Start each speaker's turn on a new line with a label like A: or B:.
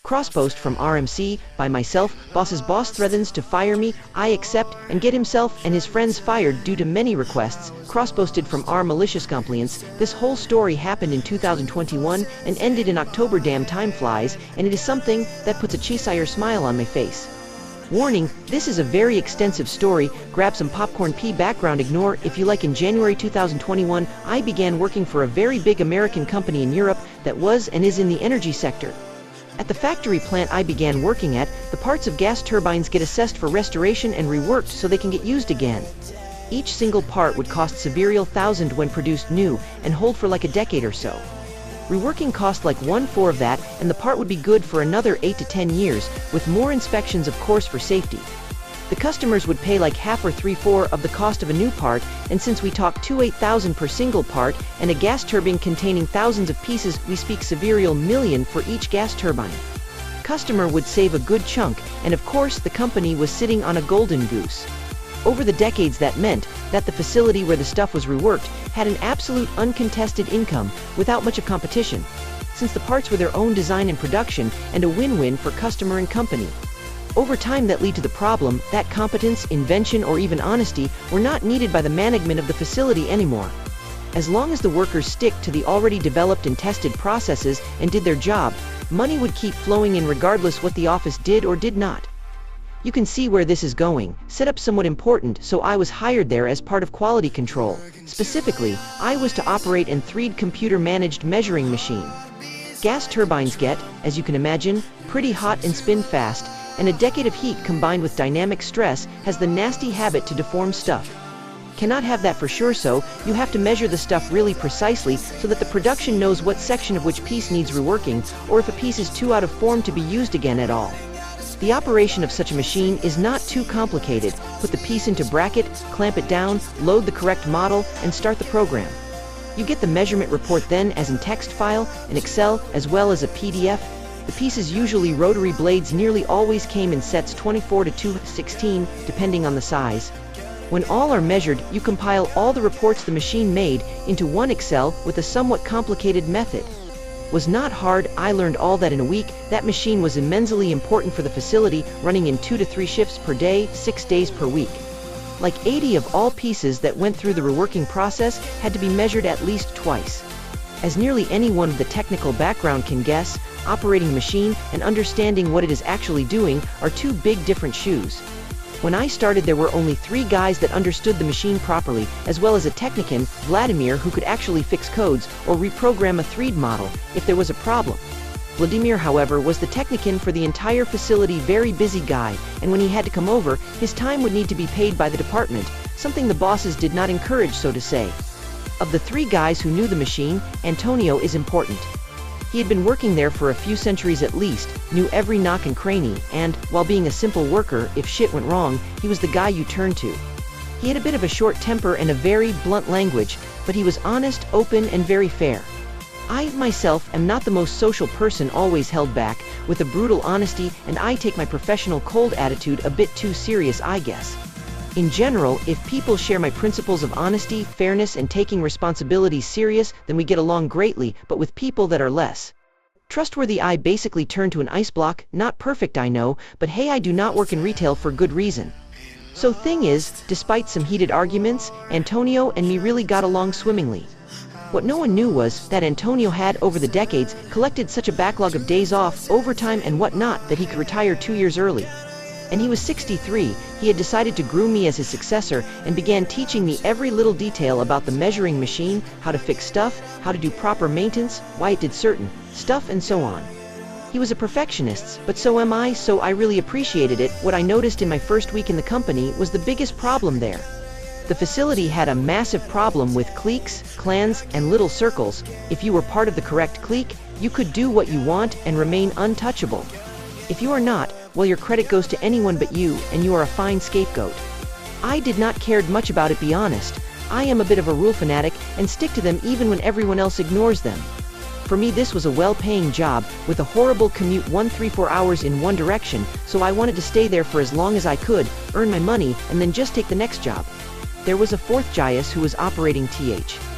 A: Crosspost from RMC, by myself, boss's boss threathens to fire me, I accept, and get himself and his friends fired due to many requests, crossposted from our Malicious compliance. This whole story happened in 2021 and ended in October. Damn, time flies, and it is something that puts a Cheshire smile on my face. Warning, this is a very extensive story. Grab some popcorn. Background ignore if you like. In January 2021, I began working for a very big American company in Europe that was and is in the energy sector. At the factory plant I began working at, the parts of gas turbines get assessed for restoration and reworked so they can get used again. Each single part would cost several thousand when produced new and hold for like a decade or so. Reworking cost like 1/4 of that, and the part would be good for another 8 to 10 years, with more inspections of course for safety. The customers would pay like half or 3/4 of the cost of a new part, and since we talk $28,000 per single part, and a gas turbine containing thousands of pieces, we speak several million for each gas turbine. Customer would save a good chunk, and of course the company was sitting on a golden goose. Over the decades that meant that the facility where the stuff was reworked had an absolute uncontested income, without much of competition, since the parts were their own design and production, and a win-win for customer and company. Over time that led to the problem that competence, invention, or even honesty were not needed by the management of the facility anymore. As long as the workers stick to the already developed and tested processes and did their job, money would keep flowing in regardless what the office did or did not. You can see where this is going. Set up somewhat important, so I was hired there as part of quality control. Specifically, I was to operate an 3D computer-managed measuring machine. Gas turbines get, as you can imagine, pretty hot and spin fast, and a decade of heat combined with dynamic stress has the nasty habit to deform stuff. Cannot have that for sure, so you have to measure the stuff really precisely so that the production knows what section of which piece needs reworking, or if a piece is too out of form to be used again at all. The operation of such a machine is not too complicated. Put the piece into bracket, clamp it down, load the correct model, and start the program. You get the measurement report then as in text file, in Excel, as well as a PDF. The pieces, usually rotary blades, nearly always came in sets 24 to 216, depending on the size. When all are measured, you compile all the reports the machine made into one Excel with a somewhat complicated method. Was not hard. I learned all that in a week. That machine was immensely important for the facility, running in 2 to 3 shifts per day, 6 days per week. Like 80 of all pieces that went through the reworking process had to be measured at least twice. As nearly anyone with the technical background can guess, operating a machine and understanding what it is actually doing are two big different shoes. When I started there were only 3 guys that understood the machine properly, as well as a technician, Vladimir, who could actually fix codes or reprogram a 3D model if there was a problem. Vladimir, however, was the technician for the entire facility, very busy guy, and when he had to come over, his time would need to be paid by the department, something the bosses did not encourage, so to say. Of the 3 guys who knew the machine, Antonio is important. He had been working there for a few centuries at least, knew every nook and cranny, and, while being a simple worker, if shit went wrong, he was the guy you turned to. He had a bit of a short temper and a very blunt language, but he was honest, open, and very fair. I, myself, am not the most social person, always held back, with a brutal honesty, and I take my professional cold attitude a bit too serious, I guess. In general, if people share my principles of honesty, fairness, and taking responsibilities serious, then we get along greatly, but with people that are less trustworthy, I basically turn to an ice block. Not perfect, I know, but hey, I do not work in retail for good reason. So thing is, despite some heated arguments, Antonio and me really got along swimmingly. What no one knew was that Antonio had, over the decades, collected such a backlog of days off, overtime, and whatnot that he could retire 2 years early. And he was 63, he had decided to groom me as his successor and began teaching me every little detail about the measuring machine, how to fix stuff, how to do proper maintenance, why it did certain stuff, and so on. He was a perfectionist, but so am I, so I really appreciated it. What I noticed in my first week in the company was the biggest problem there. The facility had a massive problem with cliques, clans, and little circles. If you were part of the correct clique, you could do what you want and remain untouchable. If you are not, well, your credit goes to anyone but you, and you are a fine scapegoat. I did not care much about it, be honest. I am a bit of a rule fanatic and stick to them even when everyone else ignores them. For me, this was a well-paying job with a horrible commute, 3-4 hours in one direction, so I wanted to stay there for as long as I could, earn my money, and then just take the next job. There was a 4th Jaius who was operating Th.